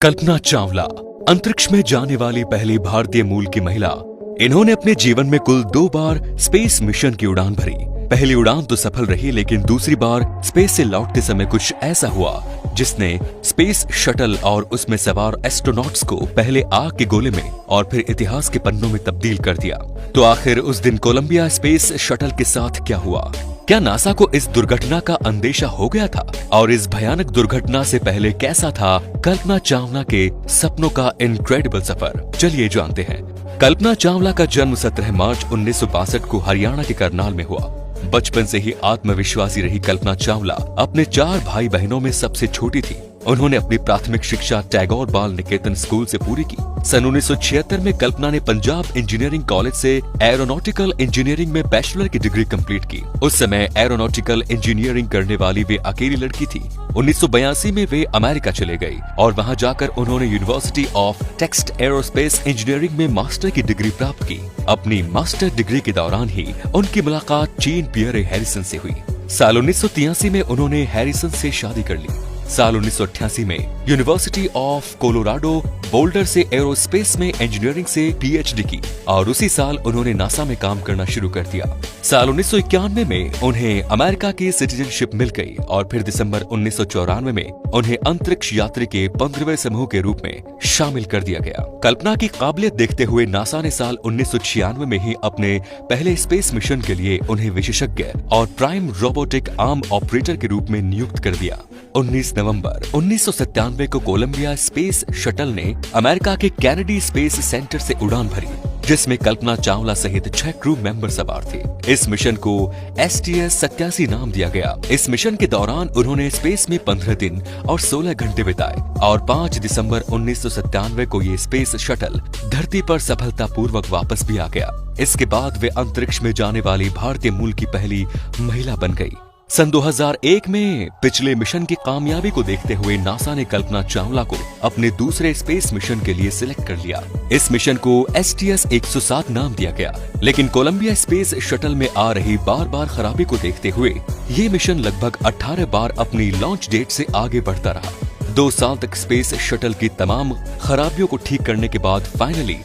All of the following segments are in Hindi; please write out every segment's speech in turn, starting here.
कल्पना चावला अंतरिक्ष में जाने वाली पहली भारतीय मूल की महिला। इन्होंने अपने जीवन में कुल 2 बार स्पेस मिशन की उड़ान भरी। पहली उड़ान तो सफल रही, लेकिन दूसरी बार स्पेस से लौटते समय कुछ ऐसा हुआ जिसने स्पेस शटल और उसमें सवार एस्ट्रोनॉट्स को पहले आग के गोले में और फिर इतिहास के पन्नों में तब्दील कर दिया। तो आखिर उस दिन कोलंबिया स्पेस शटल के साथ क्या हुआ? क्या नासा को इस दुर्घटना का अंदेशा हो गया था? और इस भयानक दुर्घटना से पहले कैसा था कल्पना चावला के सपनों का इनक्रेडिबल सफर? चलिए जानते हैं। कल्पना चावला का जन्म 17 मार्च 1962 को हरियाणा के करनाल में हुआ। बचपन से ही आत्मविश्वासी रही कल्पना चावला अपने 4 भाई बहनों में सबसे छोटी थी। उन्होंने अपनी प्राथमिक शिक्षा टैगोर बाल निकेतन स्कूल से पूरी की। सन 1976 में कल्पना ने पंजाब इंजीनियरिंग कॉलेज से एरोनॉटिकल इंजीनियरिंग में बैचलर की डिग्री कंप्लीट की। उस समय एरोनॉटिकल इंजीनियरिंग करने वाली वे अकेली लड़की थी। 1982 में वे अमेरिका चले गई और वहां जाकर उन्होंने university of text aerospace engineering में मास्टर की डिग्री प्राप्त की। अपनी मास्टर डिग्री के दौरान ही उनकी मुलाकात जीन पियरे हैरिसन से हुई। साल 1983 में उन्होंने हैरिसन से शादी कर ली। साल 1988 में यूनिवर्सिटी ऑफ कोलोराडो बोल्डर से एरोस्पेस में इंजीनियरिंग से पीएचडी की और उसी साल उन्होंने नासा में काम करना शुरू कर दिया। साल 1991 में उन्हें अमेरिका की सिटीजनशिप मिल गई और फिर दिसंबर 1994 में उन्हें अंतरिक्ष यात्री के 15वें समूह के रूप में शामिल कर दिया गया। कल्पना की काबिलियत देखते हुए नासा ने साल 1996 में ही अपने पहले स्पेस मिशन के लिए उन्हें विशेषज्ञ और प्राइम रोबोटिक आर्म ऑपरेटर के रूप में नियुक्त कर दिया। 19 नवंबर 1997 को कोलंबिया स्पेस शटल ने अमेरिका के कैनेडी स्पेस सेंटर से उड़ान भरी, जिसमें कल्पना चावला सहित 6 क्रू मेंबर सवार थे। इस मिशन को STS-87 नाम दिया गया। इस मिशन के दौरान उन्होंने स्पेस में 15 दिन और 16 घंटे बिताए और 5 दिसंबर 1997 को ये स्पेस शटल धरती पर सफलतापूर्वक वापस भी आ गया। इसके बाद वे अंतरिक्ष में जाने वाली भारतीय मूल की पहली महिला बन गई। सन 2001 में पिछले मिशन की कामयाबी को देखते हुए नासा ने कल्पना चावला को अपने दूसरे स्पेस मिशन के लिए सिलेक्ट कर लिया। इस मिशन को STS-107 नाम दिया गया, लेकिन कोलंबिया स्पेस शटल में आ रही बार खराबी को देखते हुए ये मिशन लगभग 18 बार अपनी लॉन्च डेट से आगे बढ़ता रहा। 2 साल तक स्पेस शटल की तमाम खराबियों को ठीक करने के बाद फाइनली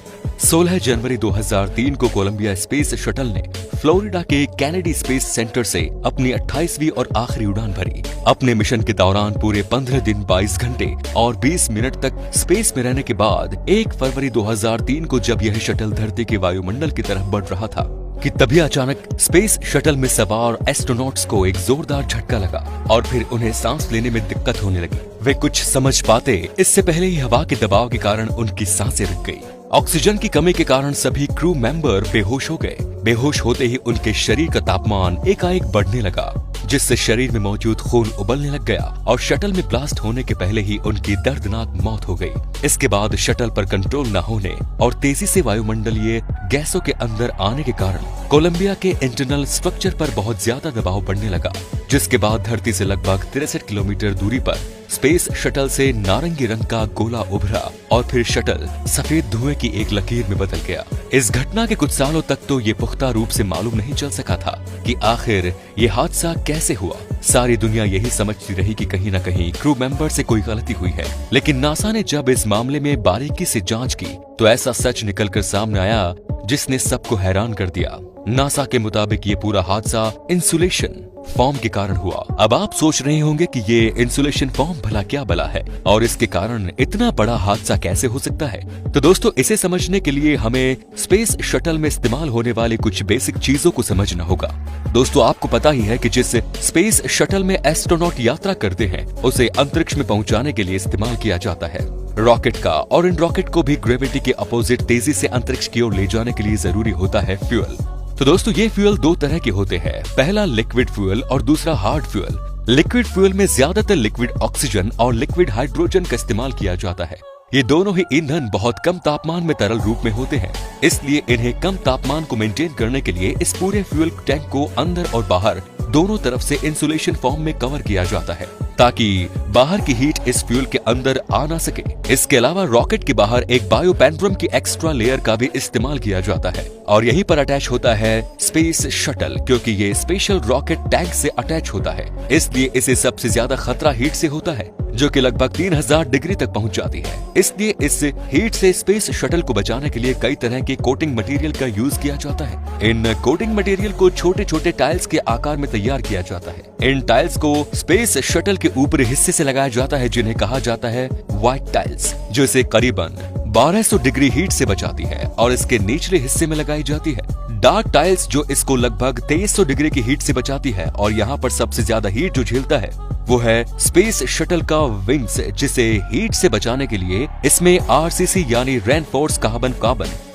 16 जनवरी 2003 को कोलंबिया स्पेस शटल ने फ्लोरिडा के कैनेडी स्पेस सेंटर से अपनी 28वीं और आखिरी उड़ान भरी। अपने मिशन के दौरान पूरे 15 दिन 22 घंटे और 20 मिनट तक स्पेस में रहने के बाद 1 फरवरी 2003 को जब यह शटल धरती के वायुमंडल की तरफ बढ़ रहा था कि तभी अचानक स्पेस शटल में सवार एस्ट्रोनॉट्स को एक जोरदार झटका लगा और फिर उन्हें सांस लेने में दिक्कत होने लगी। वे कुछ समझ पाते इससे पहले ही हवा के दबाव के कारण उनकी सांसें रुक गई। ऑक्सीजन की कमी के कारण सभी क्रू मेंबर बेहोश हो गए। बेहोश होते ही उनके शरीर का तापमान एकाएक बढ़ने लगा, जिससे शरीर में मौजूद खून उबलने लग गया और शटल में ब्लास्ट होने के पहले ही उनकी दर्दनाक मौत हो गई। इसके बाद शटल पर कंट्रोल न होने और तेजी से वायुमंडलीय गैसों के अंदर आने के कारण कोलंबिया के इंटरनल स्ट्रक्चर पर बहुत ज्यादा दबाव बढ़ने लगा, जिसके बाद धरती से लगभग 63 किलोमीटर दूरी पर स्पेस शटल से नारंगी रंग का गोला उभरा और फिर शटल सफेद धुएं की एक लकीर में बदल गया। इस घटना के कुछ सालों तक तो ये पुख्ता रूप से मालूम नहीं चल सका था कि आखिर ये हादसा कैसे हुआ। सारी दुनिया यही समझती रही कि कहीं न कहीं क्रू मेंबर से कोई गलती हुई है, लेकिन नासा ने जब इस मामले में बारीकी से जांच की तो ऐसा सच निकलकर सामने आया जिसने सबको हैरान कर दिया। नासा के मुताबिक ये पूरा हादसा इंसुलेशन फॉर्म के कारण हुआ। अब आप सोच रहे होंगे कि ये इंसुलेशन फॉर्म भला क्या बला है और इसके कारण इतना बड़ा हादसा कैसे हो सकता है। तो दोस्तों, इसे समझने के लिए हमें स्पेस शटल में इस्तेमाल होने वाली कुछ बेसिक चीजों को समझना होगा। दोस्तों, आपको पता ही है कि जिस स्पेस शटल में एस्ट्रोनॉट यात्रा करते हैं उसे अंतरिक्ष में पहुंचाने के लिए इस्तेमाल किया जाता है रॉकेट का, और इन रॉकेट को भी ग्रेविटी के अपोजिट तेजी से अंतरिक्ष की ओर ले जाने के लिए जरूरी होता है फ्यूल। तो दोस्तों, ये फ्यूल 2 तरह के होते हैं। पहला लिक्विड फ्यूल और दूसरा हार्ड फ्यूल। लिक्विड फ्यूल में ज्यादातर लिक्विड ऑक्सीजन और लिक्विड हाइड्रोजन का इस्तेमाल किया जाता है। ये दोनों ही ईंधन बहुत कम तापमान में तरल रूप में होते हैं, इसलिए इन्हें कम तापमान को मेंटेन करने के लिए इस पूरे फ्यूल टैंक को अंदर और बाहर दोनों तरफ से इंसुलेशन फॉर्म में कवर किया जाता है, ताकि बाहर की हीट इस फ्यूल के अंदर आ ना सके। इसके अलावा रॉकेट के बाहर एक बायोपेंड्रम की एक्स्ट्रा लेयर का भी इस्तेमाल किया जाता है और यहीं पर अटैच होता है स्पेस शटल, क्योंकि ये स्पेशल रॉकेट टैंक से अटैच होता है, इसलिए इसे सबसे ज्यादा खतरा हीट से होता है, जो कि लगभग 3000 डिग्री तक पहुंच जाती है। इसलिए इस हीट से स्पेस शटल को बचाने के लिए कई तरह के कोटिंग मटेरियल का यूज किया जाता है। इन कोटिंग मटेरियल को छोटे छोटे टाइल्स के आकार में तैयार किया जाता है। इन टाइल्स को स्पेस शटल के ऊपरी हिस्से से लगाया जाता है, जिन्हें कहा जाता है व्हाइट टाइल्स, जो इसे करीबन 1200 डिग्री हीट से बचाती है और इसके निचले हिस्से में लगाई जाती है डार्क टाइल्स, जो इसको लगभग 2300 डिग्री की हीट से बचाती है। और यहाँ पर सबसे ज्यादा हीट जो झेलता है वो है स्पेस शटल का विंग्स, जिसे हीट से बचाने के लिए इसमें RCC यानी रेनफोर्स कार्बन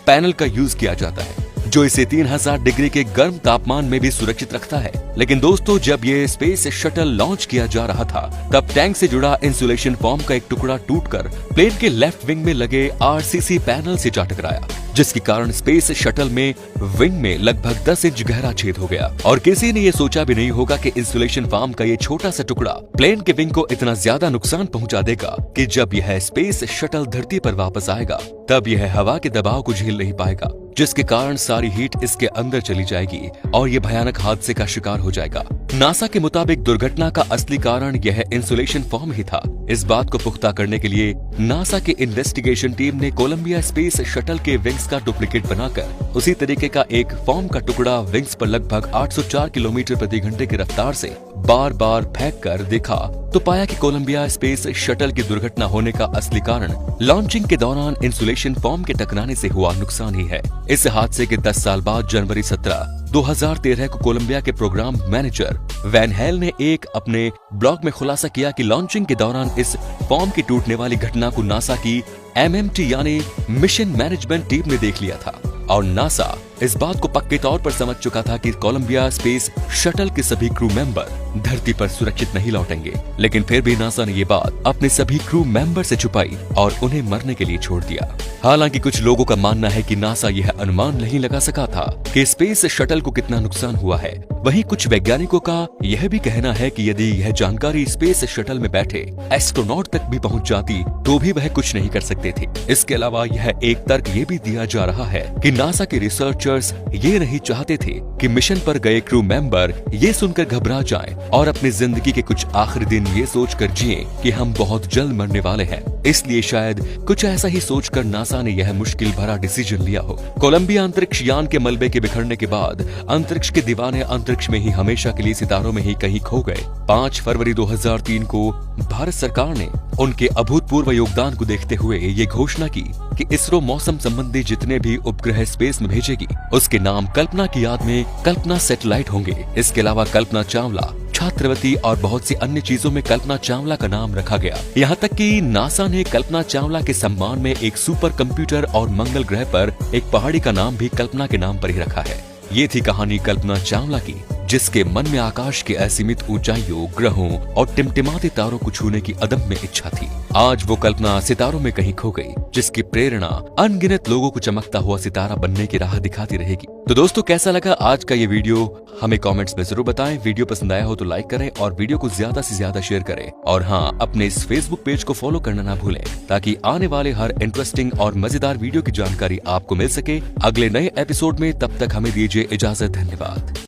पैनल का यूज किया जाता है, जो इसे 3000 डिग्री के गर्म तापमान में भी सुरक्षित रखता है। लेकिन दोस्तों, जब ये स्पेस शटल लॉन्च किया जा रहा था, तब टैंक से जुड़ा इंसुलेशन फॉर्म का एक टुकड़ा टूटकर प्लेन के लेफ्ट विंग में लगे RCC पैनल से जा टकराया, जिसके कारण स्पेस शटल में विंग में लगभग 10 इंच गहरा छेद हो गया। और किसी ने ये सोचा भी नहीं होगा कि इंसुलेशन फॉर्म का ये छोटा सा टुकड़ा प्लेन के विंग को इतना ज्यादा नुकसान पहुंचा देगा कि जब यह स्पेस शटल धरती पर वापस आएगा, तब यह हवा के दबाव को झेल नहीं पाएगा, जिसके कारण सारी हीट इसके अंदर चली जाएगी और ये भयानक हादसे का शिकार हो जाएगा। नासा के मुताबिक दुर्घटना का असली कारण यह इंसुलेशन फॉर्म ही था। इस बात को पुख्ता करने के लिए नासा की इन्वेस्टिगेशन टीम ने कोलंबिया स्पेस शटल के विंग्स का डुप्लीकेट बनाकर उसी तरीके का एक फॉर्म का टुकड़ा विंग्स पर लगभग 804 किलोमीटर प्रति घंटे की रफ्तार से बार बार फेंक कर देखा, तो पाया कि कोलंबिया स्पेस शटल की दुर्घटना होने का असली कारण लॉन्चिंग के दौरान इंसुलेशन फॉर्म के टकराने से हुआ नुकसान ही है। इस हादसे के 10 साल बाद जनवरी 17, 2013 को कोलंबिया के प्रोग्राम मैनेजर वैन हेल ने एक अपने ब्लॉग में खुलासा किया कि लॉन्चिंग के दौरान इस फॉर्म की टूटने वाली घटना को नासा की MMT यानी मिशन मैनेजमेंट टीम ने देख लिया था और नासा इस बात को पक्के तौर पर समझ चुका था कि कोलंबिया स्पेस शटल के सभी क्रू मेंबर धरती पर सुरक्षित नहीं लौटेंगे। लेकिन फिर भी नासा ने ये बात अपने सभी क्रू मेंबर से छुपाई और उन्हें मरने के लिए छोड़ दिया। हालांकि कुछ लोगों का मानना है कि नासा यह अनुमान नहीं लगा सका था कि स्पेस शटल को कितना नुकसान हुआ है। वहीं कुछ वैज्ञानिकों का यह भी कहना है कि यदि यह जानकारी स्पेस शटल में बैठे एस्ट्रोनॉट तक भी पहुंच जाती तो भी वह कुछ नहीं कर सकते थे। इसके अलावा यह एक तर्क ये भी दिया जा रहा है कि नासा के रिसर्चर्स ये नहीं चाहते थे कि मिशन पर गए क्रू मेंबर ये सुनकर घबरा जाएं और अपनी जिंदगी के कुछ आखिरी दिन ये सोचकर जिएं कि हम बहुत जल्द मरने वाले हैं। इसलिए शायद कुछ ऐसा ही सोचकर नासा ने यह मुश्किल भरा डिसीजन लिया हो। कोलंबिया अंतरिक्ष यान के मलबे के बिखरने के बाद अंतरिक्ष के दीवाने अंतरिक्ष में ही हमेशा के लिए सितारों में ही कहीं खो गए। 5 फरवरी 2003 को भारत सरकार ने उनके अभूतपूर्व योगदान को देखते हुए ये घोषणा की कि इसरो मौसम संबंधी जितने भी उपग्रह स्पेस में भेजेगी उसके नाम कल्पना की याद में कल्पना सैटेलाइट होंगे। इसके अलावा कल्पना चावला, छात्रवती और बहुत सी अन्य चीजों में कल्पना चावला का नाम रखा गया। यहाँ तक कि नासा ने कल्पना चावला के सम्मान में एक सुपर कंप्यूटर और मंगल ग्रह पर एक पहाड़ी का नाम भी कल्पना के नाम पर ही रखा है। ये थी कहानी कल्पना चावला की, जिसके मन में आकाश के असीमित ऊंचाइयों, ग्रहों और टिमटिमाते तारों को छूने की अदम्य इच्छा थी। आज वो कल्पना सितारों में कहीं खो गई, जिसकी प्रेरणा अनगिनत लोगों को चमकता हुआ सितारा बनने की राह दिखाती रहेगी। तो दोस्तों, कैसा लगा आज का ये वीडियो हमें कमेंट्स में जरूर बताएं। वीडियो पसंद आया हो तो लाइक करें और वीडियो को ज्यादा से ज्यादा शेयर करें। और हाँ, अपने इस फेसबुक पेज को फॉलो करना ना भूलें, ताकि आने वाले हर इंटरेस्टिंग और मजेदार वीडियो की जानकारी आपको मिल सके। अगले नए एपिसोड में, तब तक हमें दीजिए इजाजत। धन्यवाद।